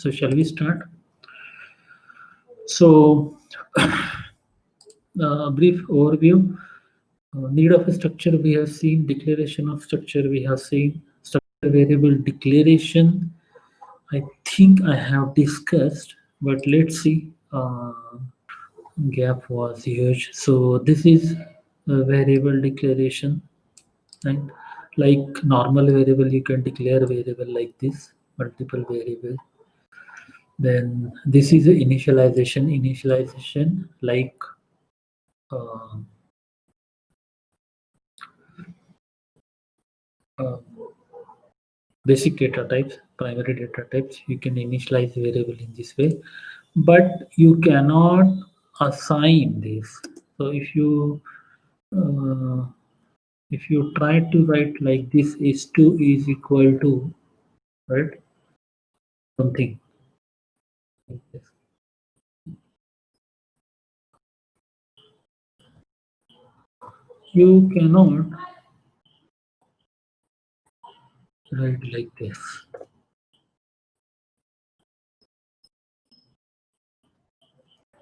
So shall we start? So brief overview. Need of a structure we have seen, declaration of structure we have seen, structure variable declaration. I think I have discussed, but let's see. Gap was huge. So this is a variable declaration, right? Like normal variable, you can declare variable like this, multiple variable. Then this is a initialization. Initialization like uh, uh, basic data types, primary data types. You can initialize variable in this way, but you cannot assign this. So uh, if you try to write like this, is2 is equal to, right, something like this. You cannot write like this.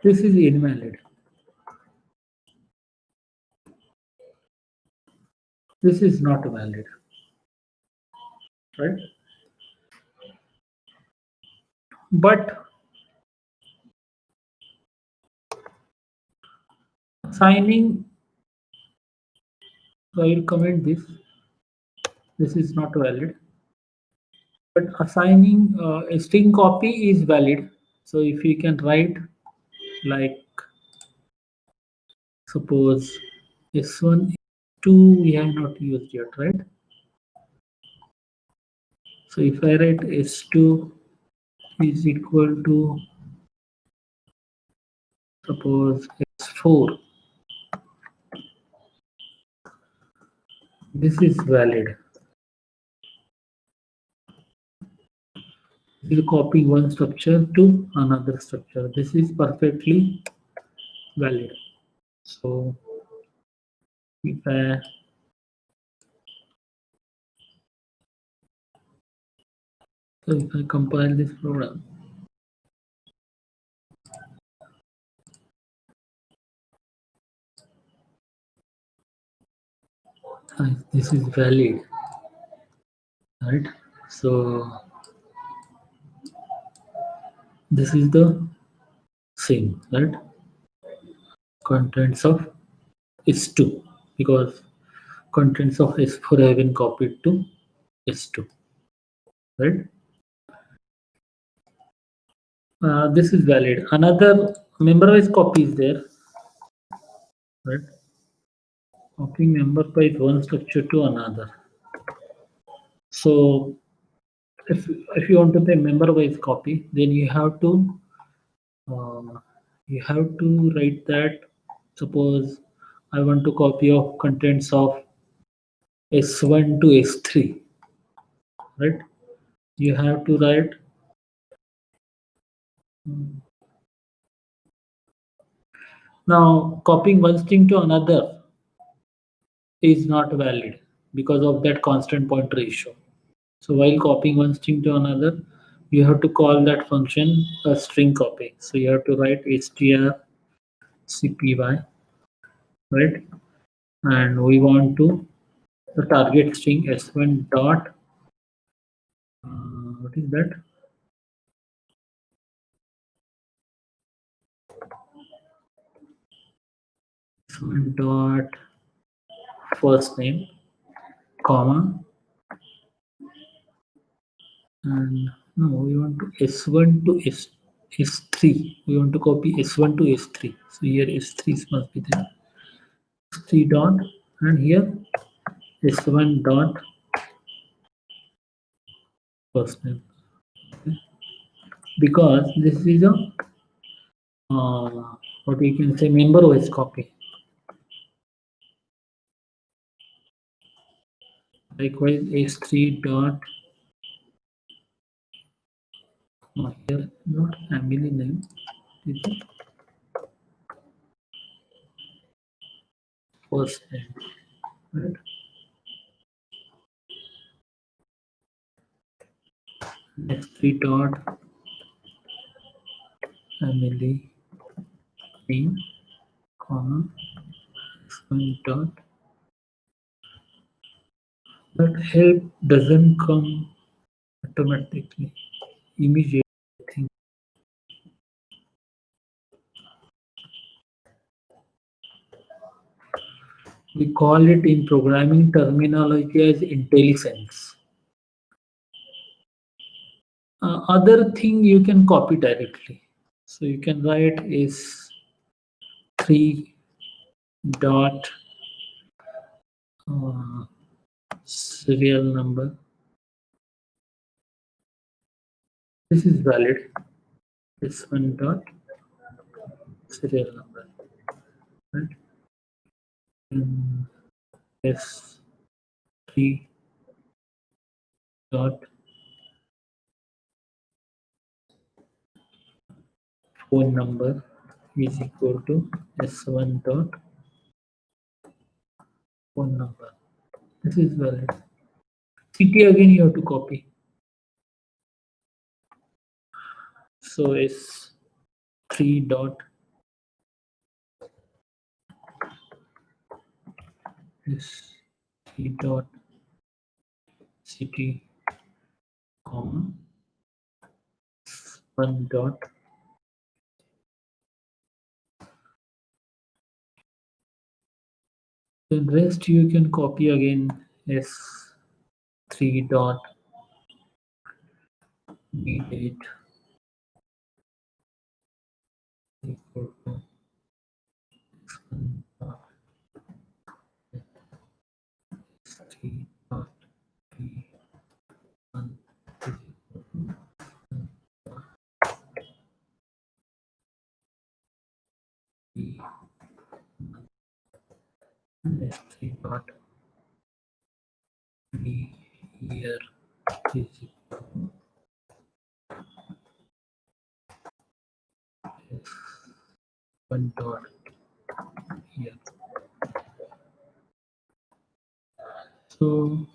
This is invalid. This is not valid, right? But assigning, I will comment this. This is not valid. But assigning a string copy is valid. So if you can write like suppose S1, 2 we have not used yet, right? So if I write S2 is equal to suppose S4, this is valid. This is copying one structure to another structure. This is perfectly valid. So if I compile this program, this is valid, right? So this is the same, right? Contents of S2 because contents of S4 have been copied to S2, right? This is valid. Another member-wise copy is there, right? Copying member-wise one structure to another. So if you want to pay member-wise copy, then uh, you have to write that. Suppose I want to copy of contents of S1 to S3, right? You have to write. Now, copying one string to another is not valid because of that constant pointer issue. So while copying one string to another, you have to call that function a string copy. So you have to write strcpy, right? And we want to the target string s1 dot what is that? S1 dot first name, comma, and no, we want to S1 to S3. We want to copy S1 to S3. So here S3 must be there. S3 dot, and here S1 dot first name. Okay. Because this is a what we can say member wise copy. Likewise, S3 dot here not family name. Is it first name, right? S3 dot family name, comma, one dot. That help doesn't come automatically, immediately. I think we call it in programming terminology as IntelliSense. Other thing you can copy directly. So you can write is 3 dot uh, serial number. This is valid. This one dot serial number. Right? And S3 dot phone number is equal to S1 dot phone number. This is valid. City again you have to copy. So S3 dot S3 dot city comma 1 dot. The rest you can copy again S3 dot B date equal to S3 dot B1 B S3 dot B year is equal to S1 dot year. So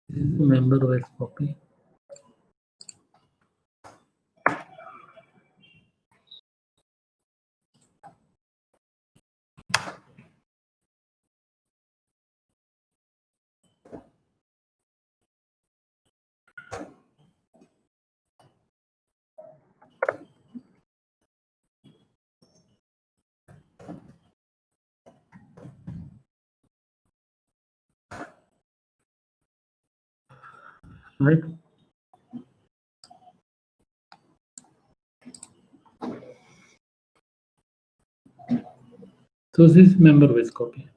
this is the member wise copy. Right? So this is member wise copy.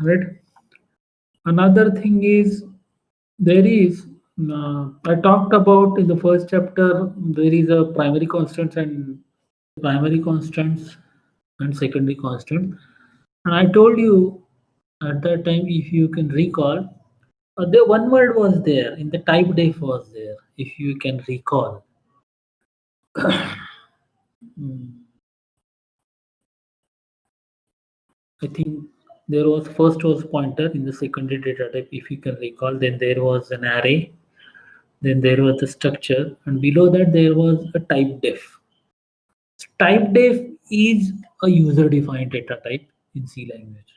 Right? Another thing is there is I talked about in the first chapter there is a primary constants and secondary constant. And I told you at that time, if you can recall, the one word was there in the type def was there. If you can recall, Hmm, I think there was first was pointer in the secondary data type. If you can recall, then there was an array, then there was the structure, and below that there was a type def. Type def is a user defined data type in C language,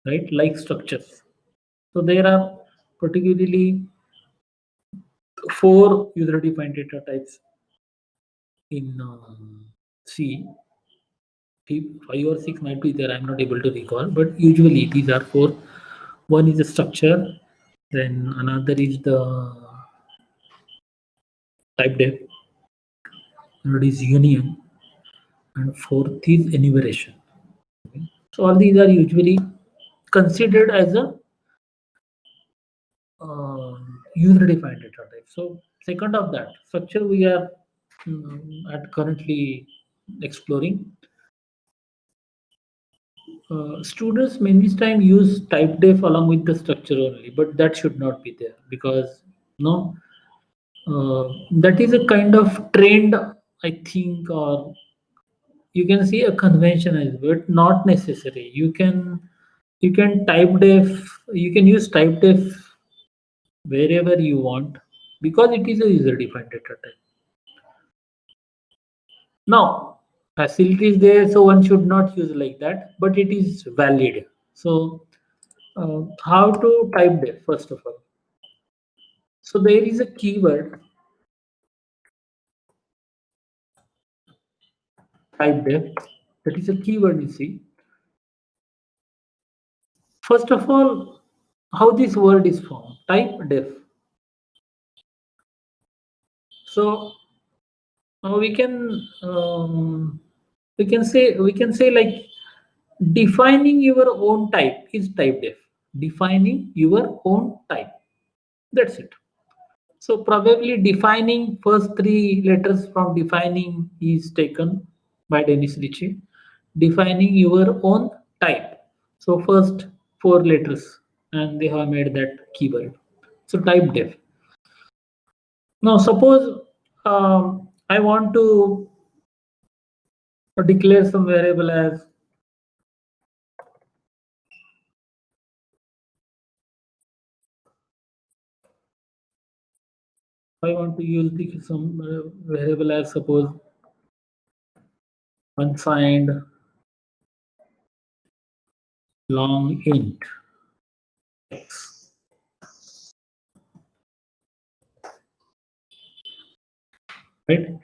right? Like structures. So there are particularly four user defined data types in C. Five or six might be there. I'm not able to recall, but usually these are four. One is the structure, then another is the type def, third is union, and fourth is enumeration. Okay. So all these are usually considered as a user-defined data type. So second of that structure we are at currently exploring. Students many time use type def along with the structure only, but that should not be there because no, that is a kind of trend I think, or you can see a convention as but not necessary. You can type def, you can use type def wherever you want, because it is a user defined data type. Now, facility is there, so one should not use like that, but it is valid. So, how to type def first of all? So there is a keyword type def. That is a keyword you see. First of all, how this word is formed? Type def. So we can say like defining your own type is type def. Defining your own type. That's it. So probably defining first three letters from defining is taken by Dennis Ritchie. Defining your own type. So first four letters, and they have made that keyword. So type def. Now suppose I want to declare some variable as I want to use some variable as suppose unsigned long int x, right?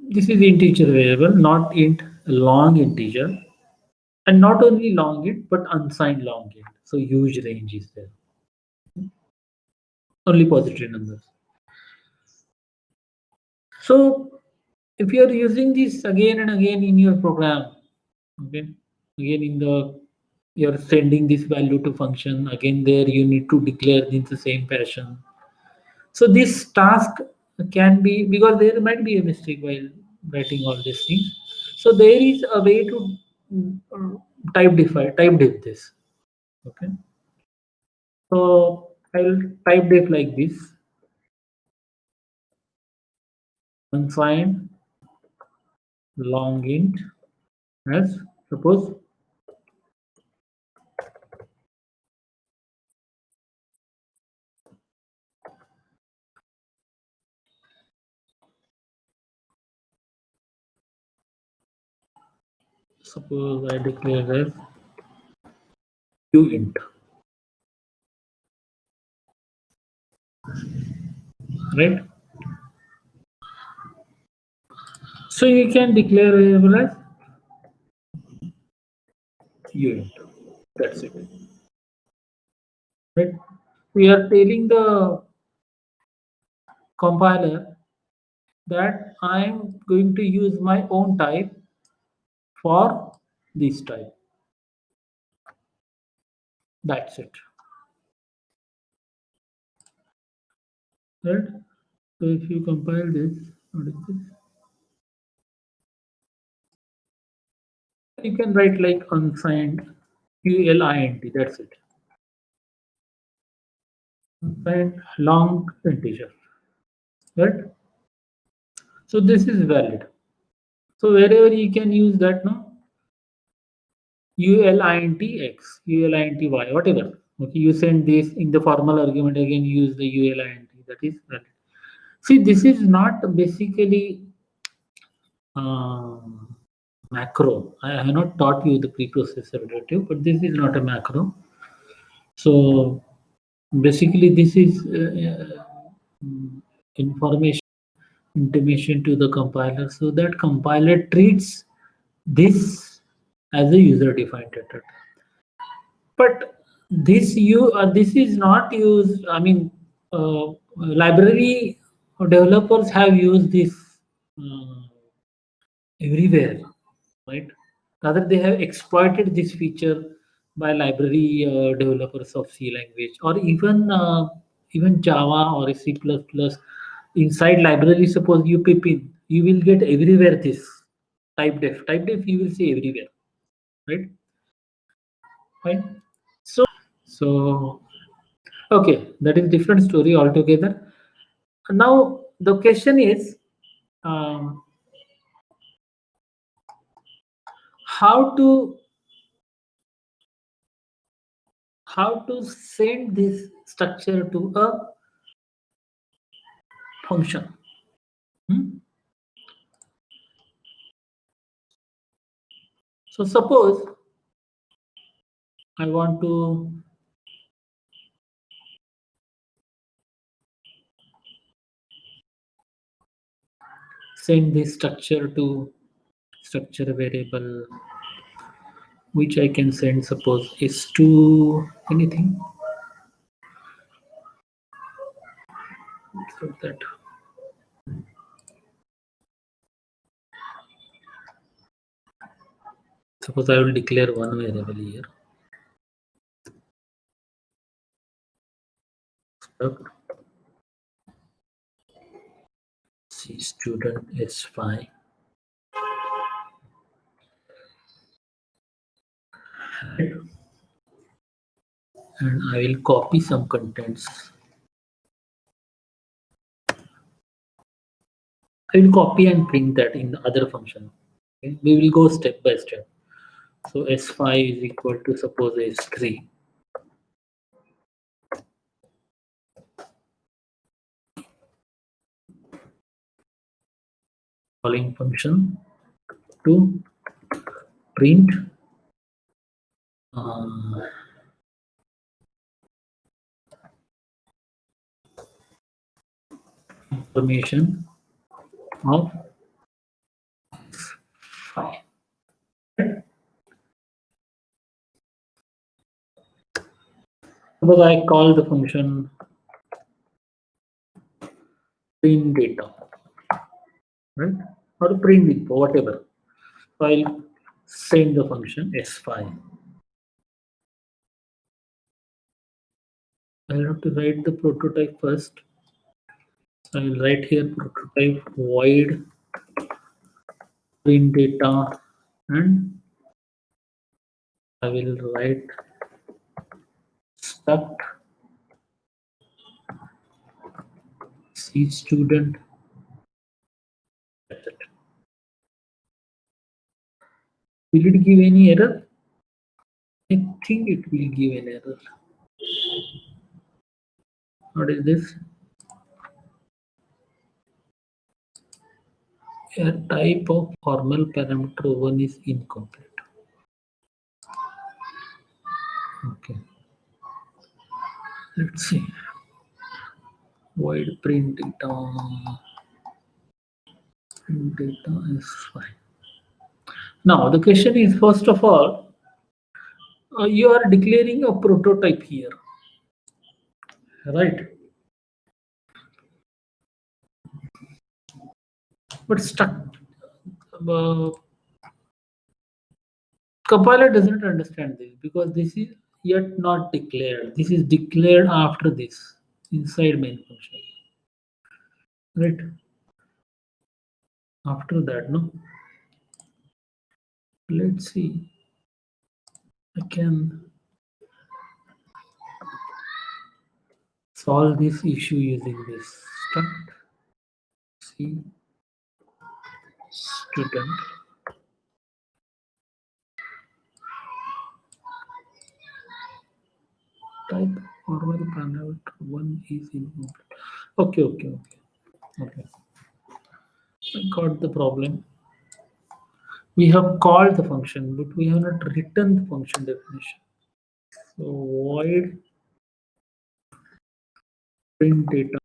This is integer variable, not int long integer, and not only long int but unsigned long int. So huge range is there. Only positive numbers. So if you are using this again and again in your program, okay, again in the you're sending this value to function again there you need to declare in the same fashion. So this task can be because there might be a mistake while writing all these things. So there is a way to type def this. Okay. So I'll type def like this. Unsigned long int as suppose I declare as uint, right? So you can declare variable as uint. That's it. Right? We are telling the compiler that I'm going to use my own type for this type. That's it. Right? So if you compile this, what is this? You can write like unsigned ULINT. That's it. Unsigned long integer. Right? So this is valid. So wherever you can use that now, ULINTX, ULINTY, whatever. Okay, you send this in the formal argument again, use the ULINT. That is valid. See, this is not basically macro. I have not taught you the preprocessor relative, but this is not a macro. So basically, this is information intimation to the compiler, so that compiler treats this as a user-defined data. But this is not used. I mean, library developers have used this uh, everywhere, right? Rather, they have exploited this feature by library developers of C language or even Java or C++. Inside library, suppose you pip in, you will get everywhere this type def. Type def you will see everywhere, right? Right. So okay, that is different story altogether. Now the question is, um, how to how to send this structure to a function. Hmm? So suppose I want to send this structure to structure variable, which I can send suppose is to anything. So that suppose I will declare one variable here. Struct C student S5 and I will copy some contents. I will copy and print that in the other function. Okay? We will go step by step. So S5 is equal to suppose S3. Calling function to print uh, information of 5. Suppose I call the function print data, right? Or print info, whatever. So I'll send the function S5. I'll have to write the prototype first. So I'll write here prototype void print data and I will write struct C student. That's it. Will it give any error? I think it will give an error. What is this? A type of formal parameter 1 is incomplete. Okay. Let's see. Void print data. Print data is fine. Now the question is first of all, you are declaring a prototype here, right? But uh, compiler doesn't understand this because this is yet not declared. This is declared after this inside main function, right? After that, no. Let's see. I can solve this issue using this struct C student type formal parameter 1 is incomplete. Okay. I got the problem. We have called the function, but we have not written the function definition. So void print data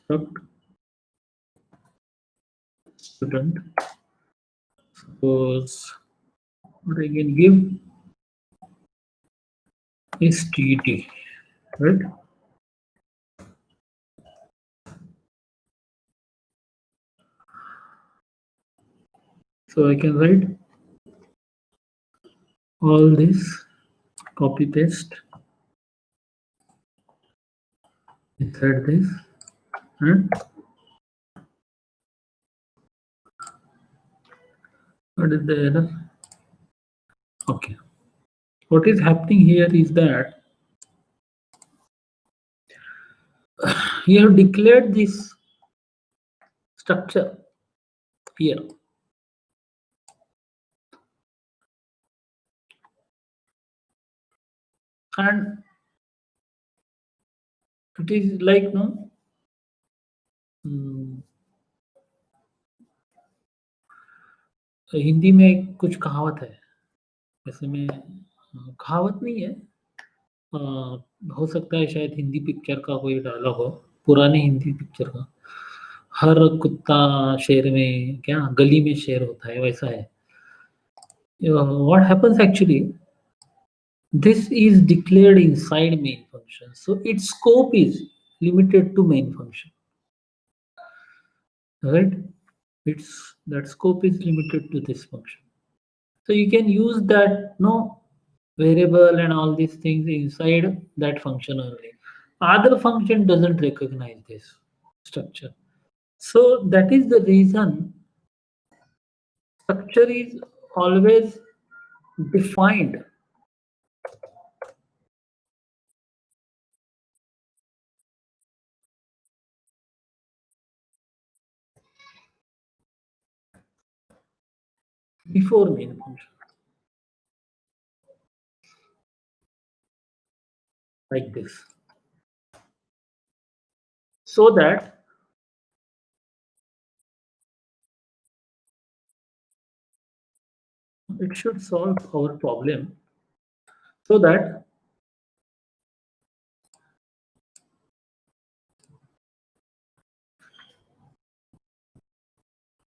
struct student. Suppose what I can give is TT, right? So I can write all this, copy paste inside this, and what is the error? Okay. What is happening here is that you have declared this structure here. And it is like no, हम्म, हिंदी में कुछ कहावत है, वैसे में कहावत नहीं है, अ, हो सकता है शायद हिंदी पिक्चर का कोई डायलॉग हो, पुरानी हिंदी पिक्चर का, हर कुत्ता शेर में क्या गली में शेर होता है, वैसा है। What happens actually, this is declared inside main function, so its scope is limited to main function, right? Its that scope is limited to this function, so you can use that no variable and all these things inside that function only. Other function doesn't recognize this structure, so that is the reason structure is always defined before main function, like this, so that it should solve our problem, so that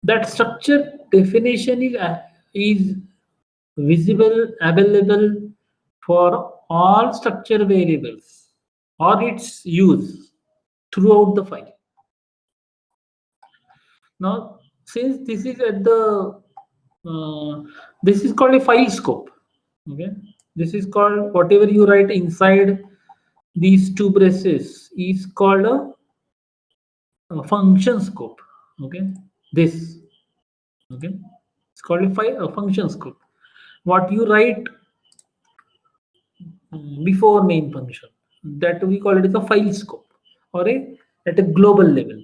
that structure definition is visible available for all structure variables or its use throughout the file. Now, since this is at the this is called a file scope. Okay, this is called whatever you write inside these two braces is called a function scope. Okay, this, okay, it's called a function scope. What you write before main function, that we call it as a file scope, or a at a global level,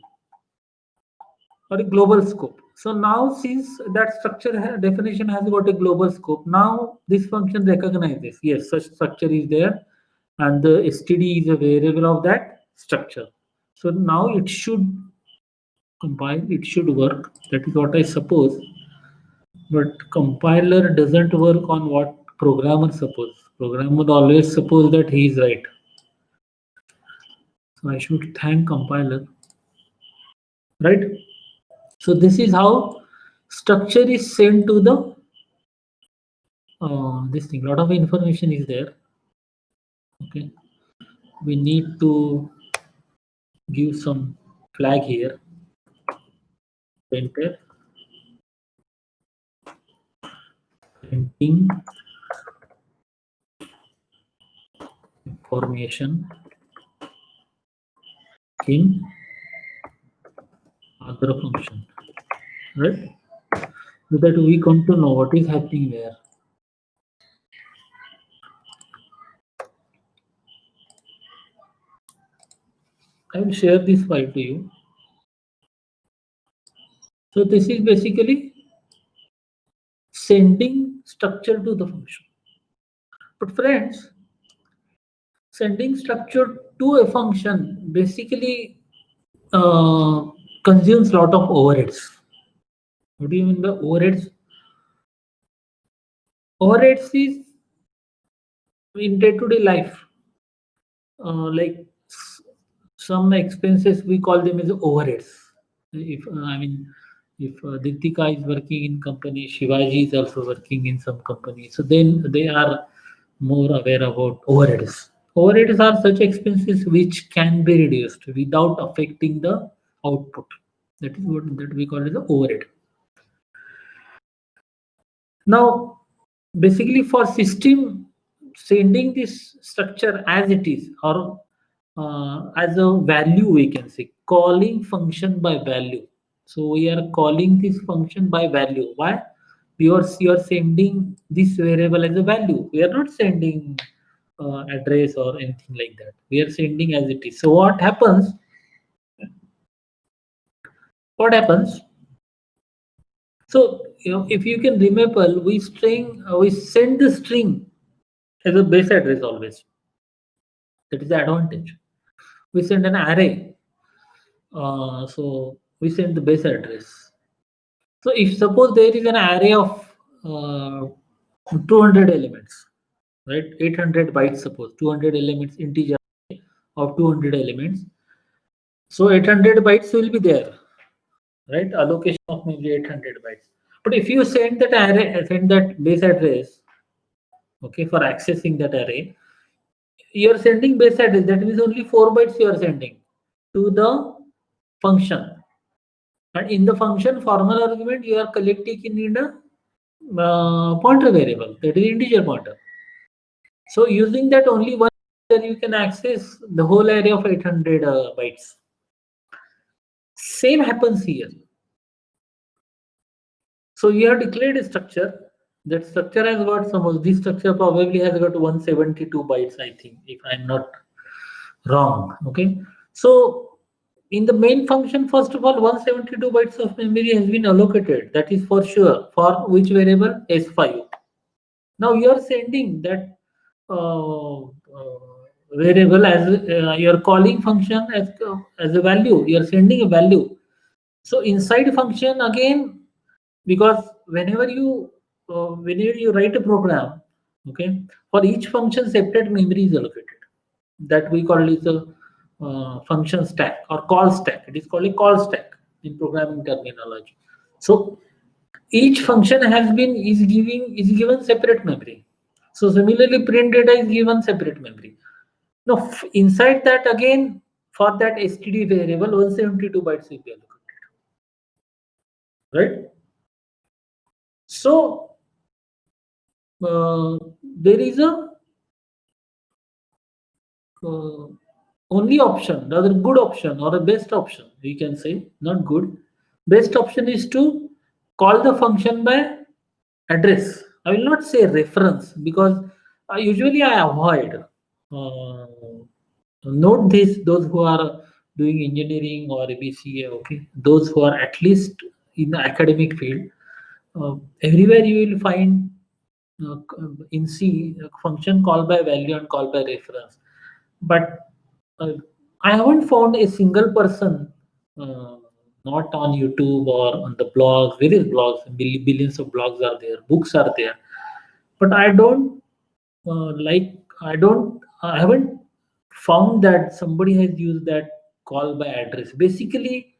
or a global scope. So now since that definition has got a global scope, now this function recognizes yes, such structure is there, and the std is a variable of that structure. So now it should compile, it should work, that is what I suppose. But compiler doesn't work on what programmer suppose. Programmer always suppose that he is right. So I should thank compiler, right? So this is how structure is sent to the this thing. Lot of information is there. Okay, we need to give some flag here. Enter printing information in other function, right? So that we come to know what is happening there. I will share this file to you. So this is basically sending structure to the function. But friends, sending structure to a function basically uh, consumes lot of overheads. What do you mean by overheads? Overheads is in day-to-day life, like some expenses we call them as overheads. If I mean, if Ditika is working in company, Shivaji is also working in some company, so then they are more aware about overheads. Overheads are such expenses which can be reduced without affecting the output. That is what that we call as the overhead. Now, basically for system, sending this structure as it is, or as a value, we can say calling function by value. So we are calling this function by value. Why? Because you are sending this variable as a value. We are not sending address or anything like that. We are sending as it is. So what happens? What happens? So if you can remember, we send the string as a base address always. That is the advantage. We send an array, so we send the base address. So if suppose there is an array of 200 elements, right? 800 bytes, suppose 200 elements, integer of 200 elements. So 800 bytes will be there, right? Allocation of maybe 800 bytes. But if you send that array, send that base address, okay, for accessing that array, you are sending base address. That means only 4 bytes you are sending to the function. And in the function formal argument, you are collecting in a pointer variable, that is integer pointer. So using that only one, you can access the whole array of 800 bytes. Same happens here. So you have declared a structure. That structure has got some. This structure probably has got 172 bytes, I think, if I'm not wrong. Okay. So in the main function, first of all, 172 bytes of memory has been allocated. That is for sure. For which variable? S5. Now you are sending that variable as your calling function as a value. You are sending a value. So inside function again, because whenever you write a program, okay, for each function separate memory is allocated. That we call it a function stack or call stack. It is called a call stack in programming terminology. So each function is given separate memory. So similarly, print data is given separate memory. Now inside that again, for that std variable, 172 bytes will be allocated, right? So there is a uh, only option, rather good option or a best option, we can say, not good. Best option is to call the function by address. I will not say reference because usually I avoid. Uh, Note this: those who are doing engineering or BCA, okay, those who are at least in the academic field, everywhere you will find in C function call by value and call by reference. But uh, I haven't found a single person, uh, not on YouTube or on the blogs, various blogs, billions of blogs are there, books are there. But I haven't found that somebody has used that call by address. Basically,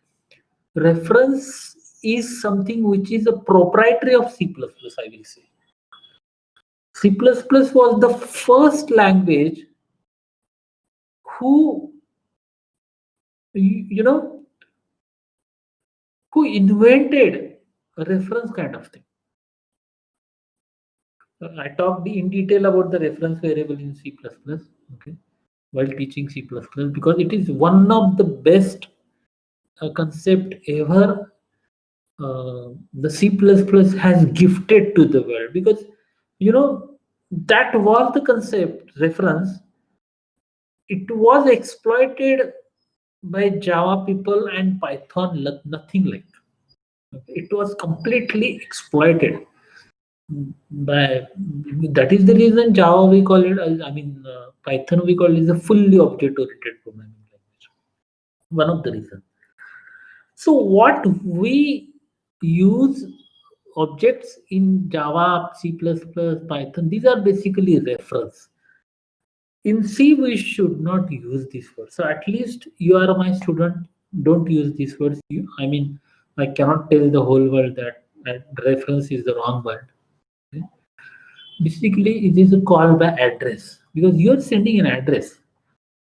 reference is something which is a proprietary of C++, I will say. C++ was the first language who, you know, who invented a reference kind of thing. I talked in detail about the reference variable in C++, okay, while teaching C++ because it is one of the best concept ever the C++ has gifted to the world because you know that was the concept reference. It was exploited by Java people and Python, nothing like that. It was completely exploited by. That is the reason Java we call it. Python we call it is a fully object-oriented programming language. One of the reasons. So what we use objects in Java, C++, Python. These are basically reference. In C, we should not use these words. So at least you are my student. Don't use these words. I cannot tell the whole world that reference is the wrong word. Okay? Basically, it is a call by address because you are sending an address.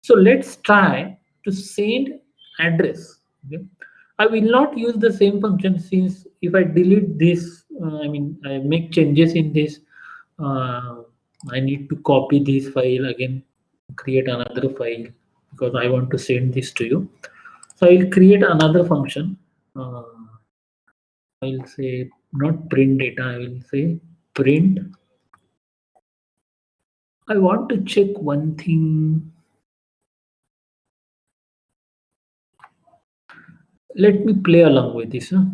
So let's try to send address. Okay? I will not use the same function since if I delete this, I make changes in this. Uh, I need to copy this file again, create another file because I want to send this to you. So I will create another function. I will say not print data. I will say print. I want to check one thing. Let me play along with this. Huh?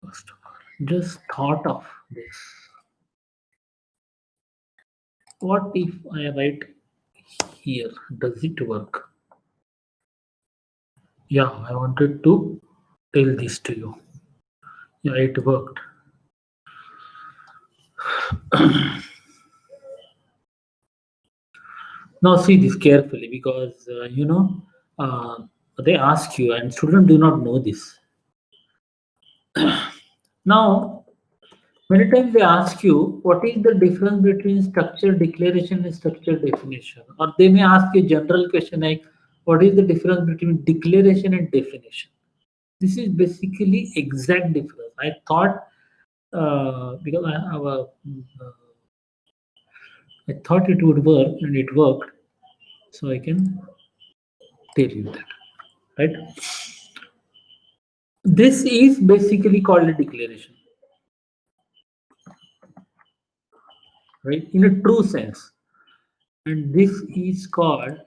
First of all, just thought of this. What if I write here? Does it work? Yeah, I wanted to tell this to you. Yeah, it worked. Now see this carefully because uh, they ask you and students do not know this. Now many times they ask you what is the difference between structure declaration and structure definition, or they may ask a general question like what is the difference between declaration and definition. This is basically exact difference. I thought because I have a, I thought it would work and it worked, so I can tell you that, right? This is basically called a declaration, right? In a true sense, and this is called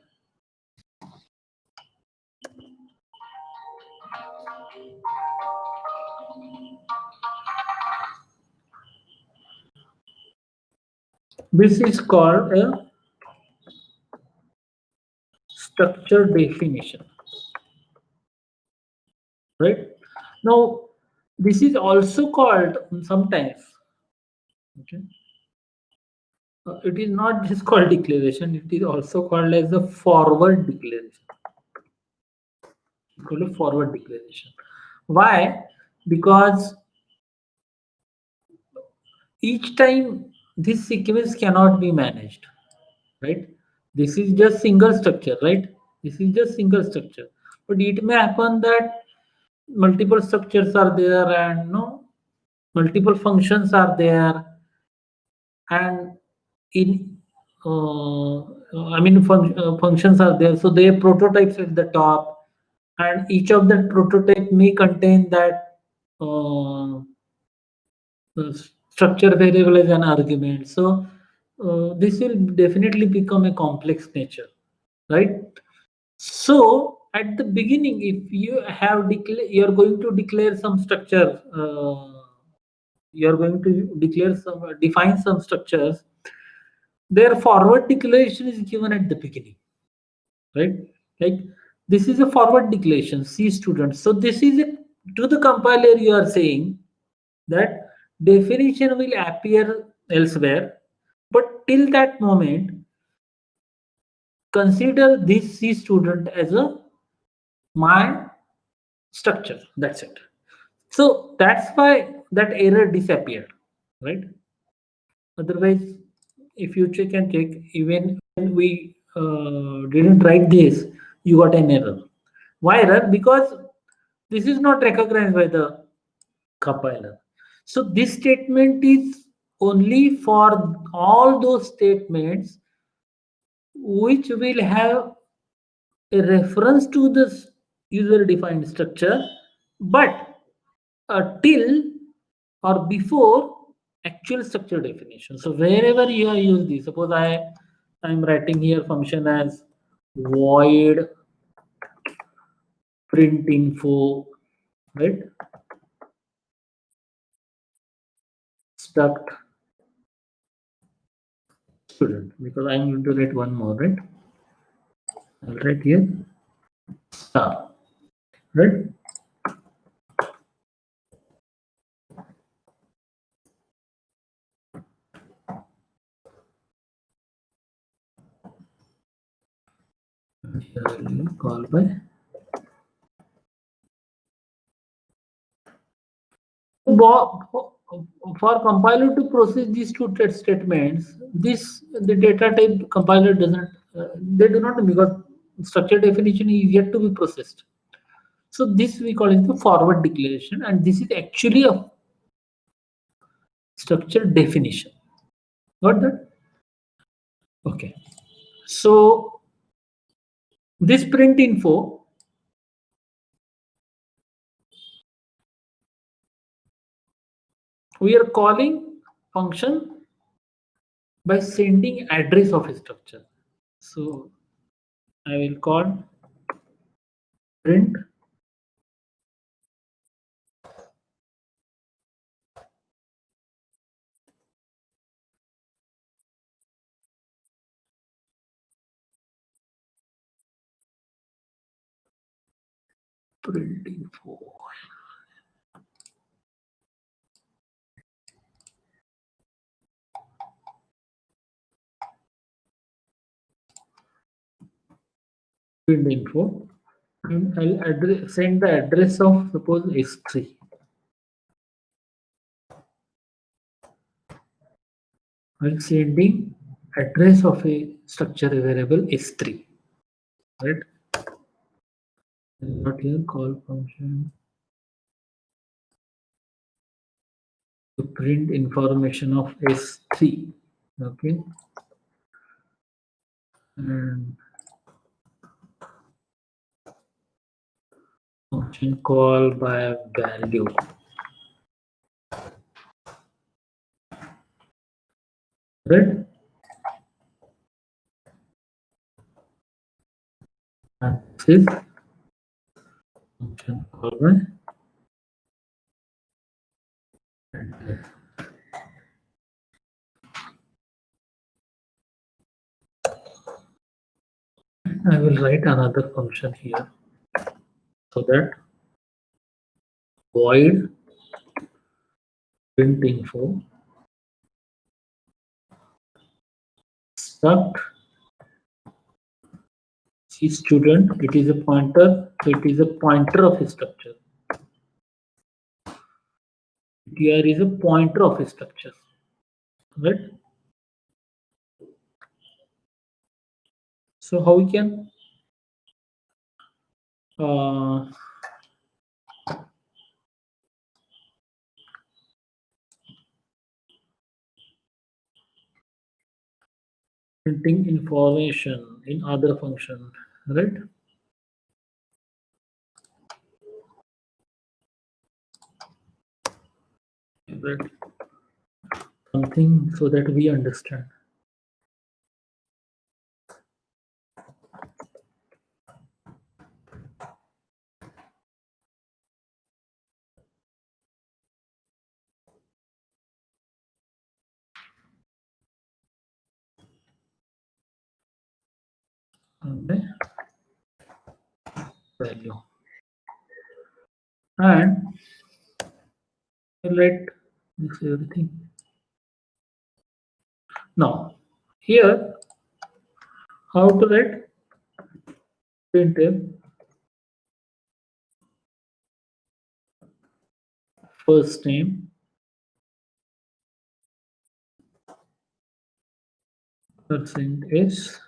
a structure definition, right? Now, this is also called sometimes. Okay, it is not just called declaration; it is also called as a forward declaration. Called a forward declaration. Why? Because each time this sequence cannot be managed, right? This is just single structure, right? This is just single structure, but it may happen that multiple structures are there and no multiple functions are there, and in functions are there, so they prototypes at the top, and each of that prototype may contain that uh, structure variable as an argument. So this will definitely become a complex nature, right? So at the beginning, if you have you're going to declare some structure, you're going to declare some define some structures. Their forward declaration is given at the beginning, right? Like this is a forward declaration. C students. So this is it to the compiler. You are saying that definition will appear elsewhere, but till that moment, consider this C student as a my structure. That's it. So that's why that error disappeared, right? Otherwise, if you check and check, even when we didn't write this, you got an error. Why error? Because this is not recognized by the compiler. So this statement is only for all those statements which will have a reference to this user defined structure, but till or before actual structure definition. So wherever you have used this, suppose I'm writing here function as void print info, right? Struct student, because I'm going to write one more, right? I'll write here star, right? And here I will call by for compiler to process these two test statements, this the data type compiler doesn't they do not know because structure definition is yet to be processed. So this we call it the forward declaration, and this is actually a structure definition. Got that? Okay. So this print info, we are calling function by sending address of a structure. So I will call print Print info. Print info. And I'll send the address of suppose S3. I'm sending address of a structure variable S3. Right? Not here call function to print information of S3. Okay. And function call by value. Right? And this is function call by address. I will write another function here so that void print info struct C student. It is a pointer. It is a pointer of a structure. Here is a pointer of a structure. Right? So how we can printing information in other function, right? Right. Something so that we understand. Okay. Value. And let this everything. Now here how to write printf first name %s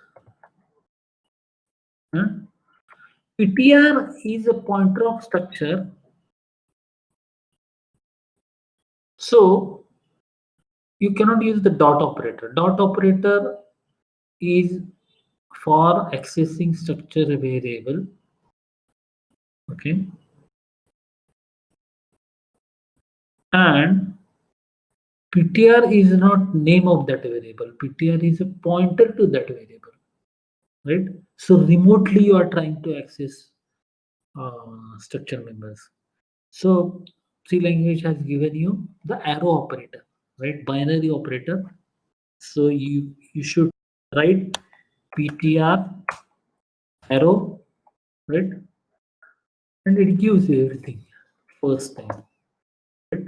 ptr is a pointer of structure. So you cannot use the dot operator. Dot operator is for accessing structure variable. Okay. And ptr is not name of that variable. Ptr is a pointer to that variable, right? So remotely you are trying to access structure members. So C language has given you the arrow operator, right? Binary operator. So you should write ptr arrow, right? And it gives you everything first time. Right?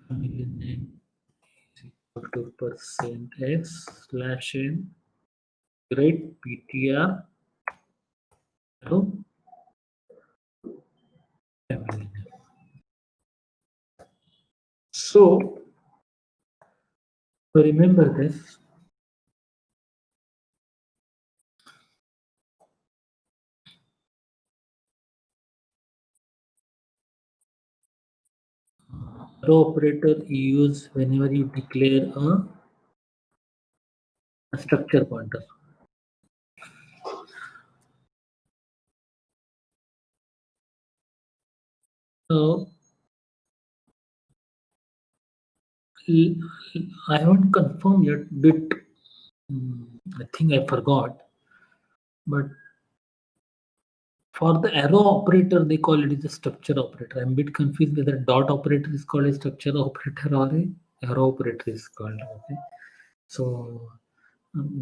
Family name is equal to %s/n, right? ptr arrow family name. So remember this. Arrow operator you use whenever you declare a structure pointer. So I haven't confirmed yet, but I think I forgot. But for the arrow operator, they call it a structure operator. I'm a bit confused whether dot operator is called a structure operator or a arrow operator is called. Okay, so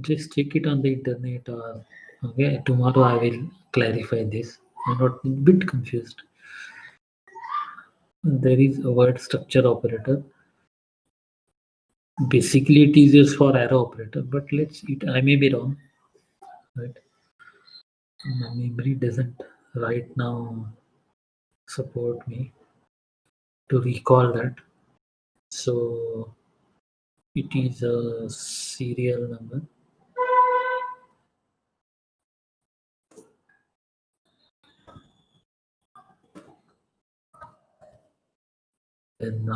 just check it on the internet. Or okay, tomorrow I will clarify this. I'm not a bit confused. There is a word structure operator. Basically, it is used for arrow operator, but let's it. I may be wrong, right? My memory doesn't right now support me to recall that. So it is a serial number. Then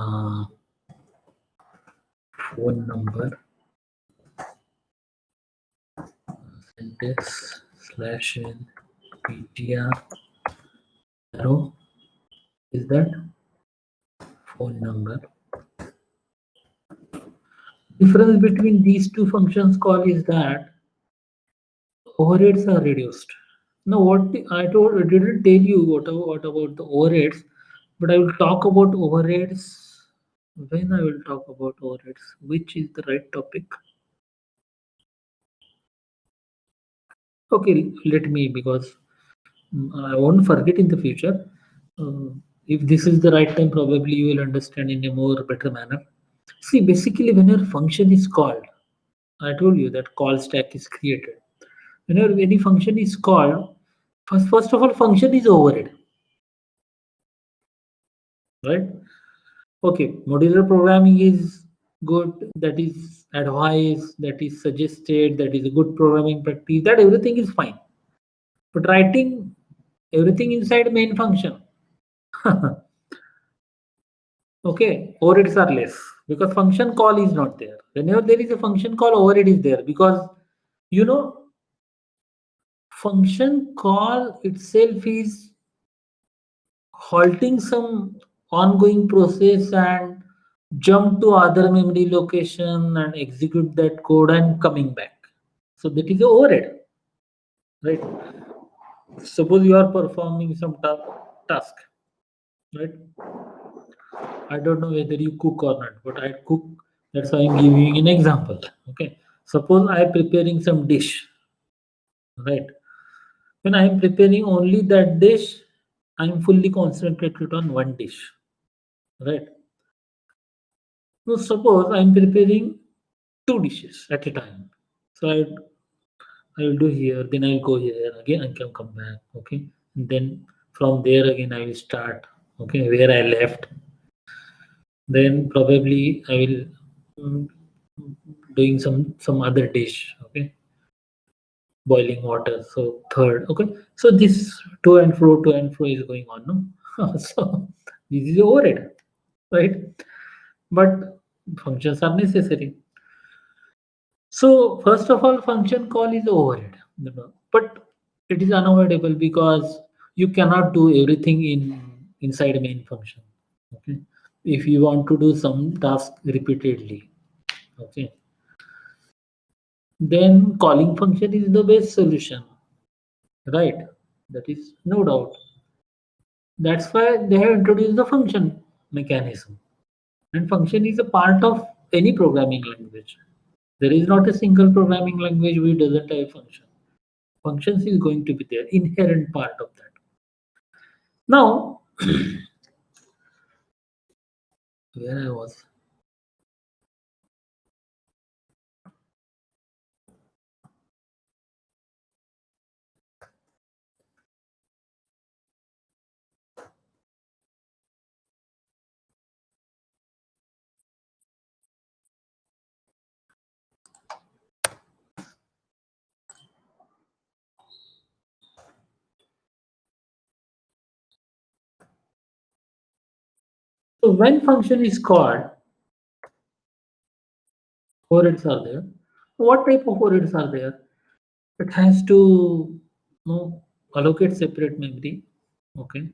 phone number, syntax slash n ptr arrow is that phone number. Difference between these two functions call is that overheads are reduced. Now, I didn't tell you what about the overheads, but I will talk about overheads when I will talk about overheads. Which is the right topic? Okay, let me because I won't forget in the future. Uh, if this is the right time, probably you will understand in a more better manner. See, basically, when your function is called, I told you that call stack is created. Whenever any function is called, first of all, function is overhead, right? Okay, modular programming is good. That is advice. That is suggested. That is a good programming practice. That everything is fine. But writing everything inside main function. Okay, overheads are less because function call is not there. Whenever there is a function call, overhead is there because you know function call itself is halting some ongoing process and jump to other memory location and execute that code and coming back. So that is a overhead, right? Suppose you are performing some task, right? I don't know whether you cook or not, but I cook. That's why I'm giving you an example. Okay. Suppose I am preparing some dish, right? When I am preparing only that dish, I am fully concentrated on one dish, right? So suppose I am preparing two dishes at a time. So I will do here, then I will go here again. I can come back. Okay. And then from there again I will start. Okay, where I left. Then probably I will mm, doing some other dish. Okay, boiling water. So third. Okay, so this to and fro is going on. No, so this is overhead, right? But functions are necessary. So first of all, function call is overhead, but it is unavoidable because you cannot do everything inside main function. Okay, if you want to do some task repeatedly, okay, then calling function is the best solution, right? That is no doubt. That's why they have introduced the function mechanism, and function is a part of any programming language. There is not a single programming language which doesn't have a function. Functions is going to be there, inherent part of that. Now, where I was. So when function is called, overrides are there. What type of overrides are there? It has to allocate separate memory. Okay.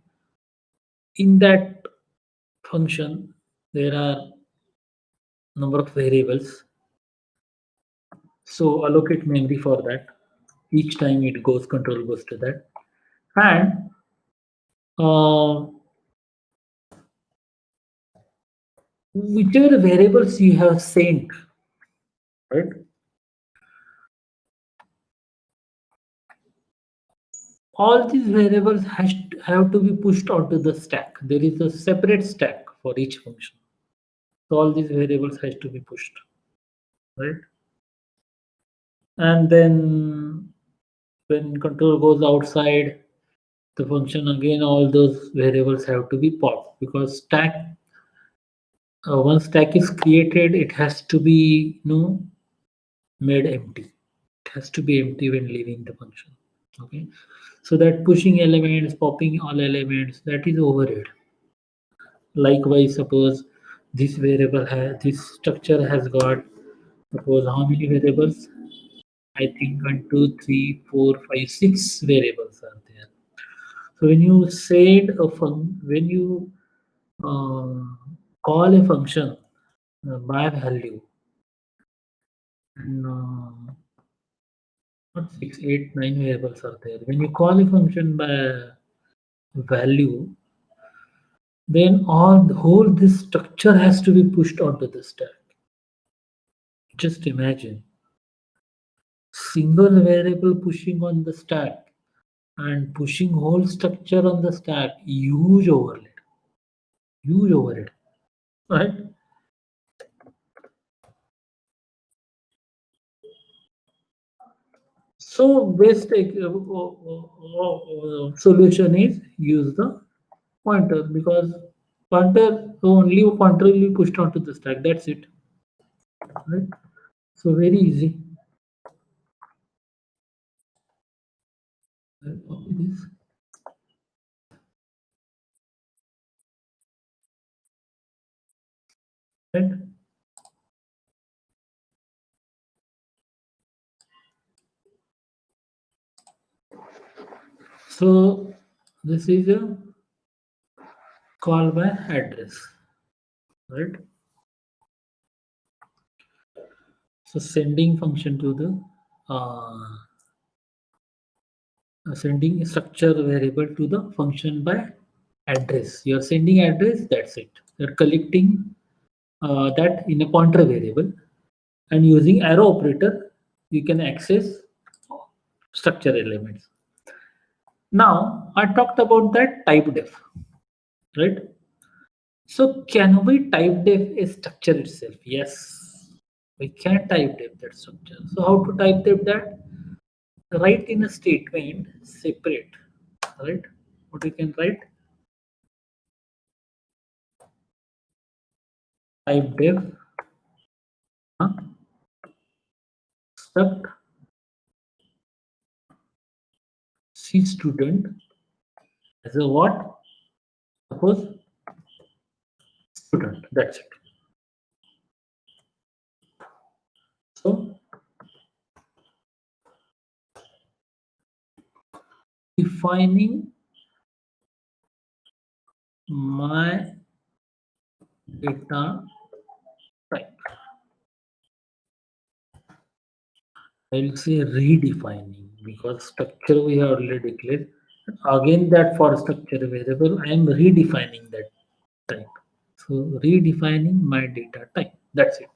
In that function, there are number of variables. So allocate memory for that. Each time it goes, control goes to that. And uh, whichever variables you have sent, right? All these variables have to be pushed onto the stack. There is a separate stack for each function. So all these variables has to be pushed, right? And then when control goes outside the function again, all those variables have to be popped because stack once stack is created, it has to be made empty. It has to be empty when leaving the function. Okay, so that pushing elements, popping all elements, that is overhead. Likewise, suppose this structure has got, suppose how many variables? I think 1, 2, 3, 4, 5, 6 variables are there. So when you said when you uh, call a function by value, and not 6, 8, 9 variables are there. When you call a function by value, then all the whole this structure has to be pushed onto the stack. Just imagine single variable pushing on the stack and pushing whole structure on the stack. Huge overhead, right? So best solution is use the pointer because pointer will be pushed onto the stack. That's it, right? So very easy. I'll copy this. Right? So this is a call by address, right? So sending function to the sending a structure variable to the function by address. You're sending address, that's it. You're collecting that in a pointer variable and using arrow operator, you can access structure elements. Now, I talked about that type def, right? So can we type def a structure itself? Yes, we can type def that structure. So how to type def that? Write in a statement separate, right? What we can write? Type def uh, struct C student as a what? Suppose student. That's it. So defining my data type. I will say redefining because structure we have already declared. Again, that for structure variable, I am redefining that type. So redefining my data type. That's it.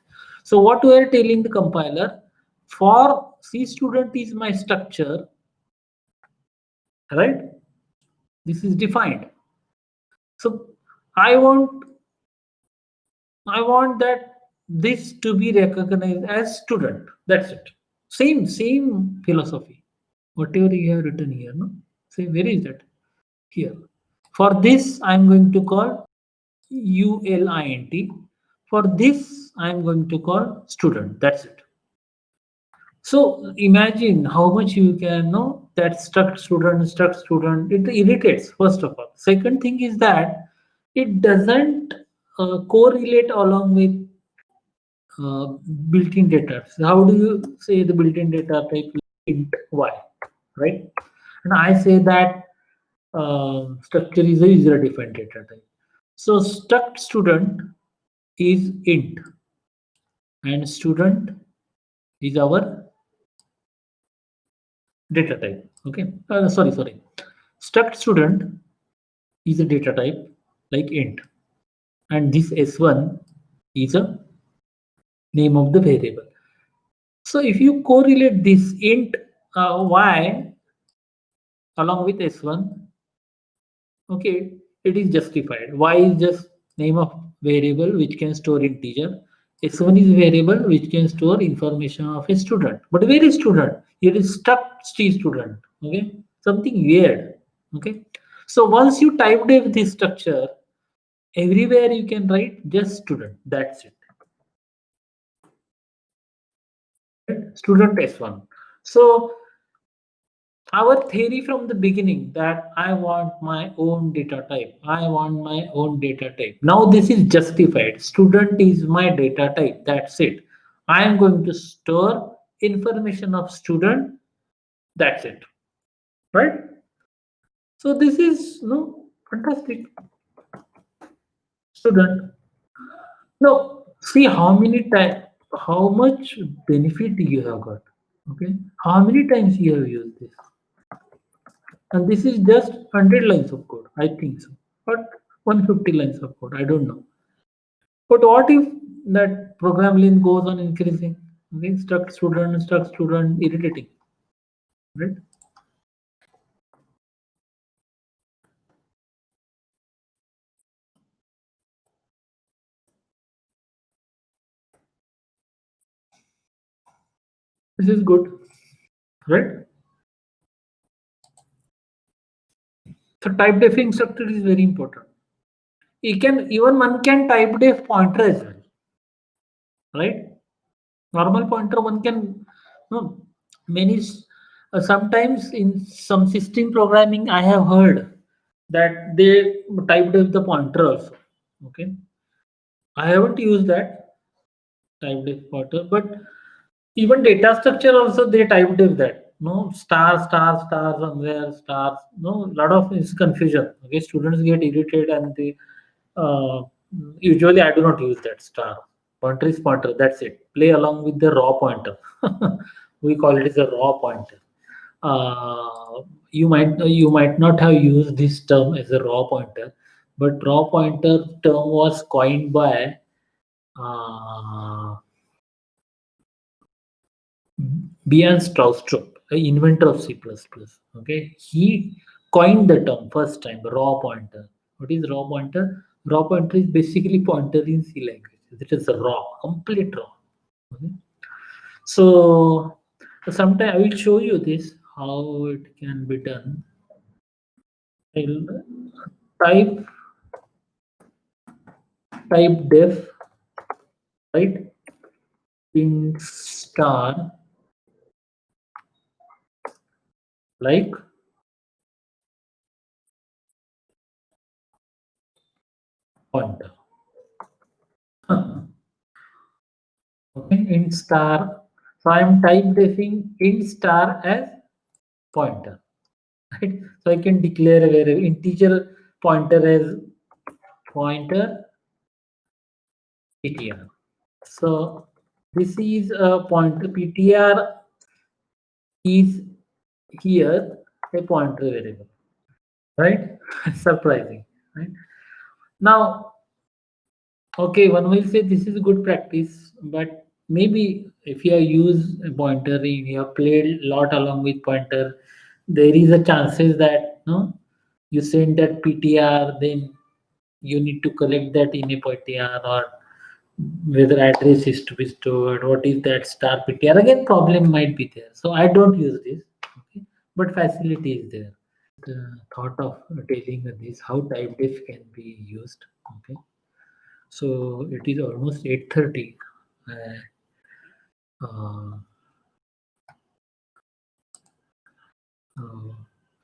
So what we are telling the compiler for C student is my structure, right? This is defined. So I want I want that this to be recognized as student. That's it. Same philosophy. Whatever you have written here, no? Say where is that? Here. For this, I'm going to call ULINT. For this, I'm going to call student. That's it. So imagine how much you can know that struct student. It irritates, first of all. Second thing is that it doesn't correlate along with uh, built-in data. So how do you say the built-in data type int y, right? And I say that structure is a user-defined data type. So struct student is int, and student is our data type. Okay. Sorry. Struct student is a data type like int, and this s1 is a name of the variable. So if you correlate this int y along with s1, okay, it is justified. Y is just name of variable which can store integer. S1 is variable which can store information of a student. But where is student? Here is stuck student. Okay, something weird. Okay, so once you type def this structure, everywhere you can write just student. That's it. Right? Student S1. So our theory from the beginning that I want my own data type. I want my own data type. Now this is justified. Student is my data type. That's it. I am going to store information of student. That's it. Right? So this is no fantastic. Student. Now see how many times, how much benefit you have got. Okay. How many times you have used this? And this is just 100 lines of code, I think so. But 150 lines of code, I don't know. But what if that program length goes on increasing? Okay, stuck student, irritating, right? This is good, right? So type defing structure is very important. You can even one can type def pointer as well, right? Normal pointer one can no, many sometimes in some system programming I have heard that they typed def the pointer also. Okay, I haven't used that type def pointer, but even data structure also they type def that. No star somewhere stars. No, lot of is confusion. Okay, students get irritated and they uh, usually I do not use that star. Pointer is pointer. That's it. Play along with the raw pointer. We call it as a raw pointer. You might not have used this term as a raw pointer, but raw pointer term was coined by uh, Bjorn Stroustrup, the inventor of C++. Okay, he coined the term first time, raw pointer. What is raw pointer? Raw pointer is basically pointer in C language. It is raw, complete raw. Okay? So sometime I will show you this how it can be done. I'll type def right in star like pointer. Okay, int star. So I am type defing int star as pointer. Right? So I can declare a variable integer pointer as pointer ptr. So this is a pointer ptr is here a pointer variable, right? Surprising, right? Now, okay, one will say this is good practice, but maybe if you have used a pointer, you have played a lot along with pointer, there is a chances that no, you send that ptr, then you need to collect that in a PTR or whether address is to be stored, what is that star PTR? Again, problem might be there. So I don't use this, okay? But facility is there. The thought of telling this how type diff can be used. Okay, so it is almost 8:30. Uh, uh,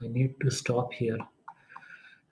I need to stop here.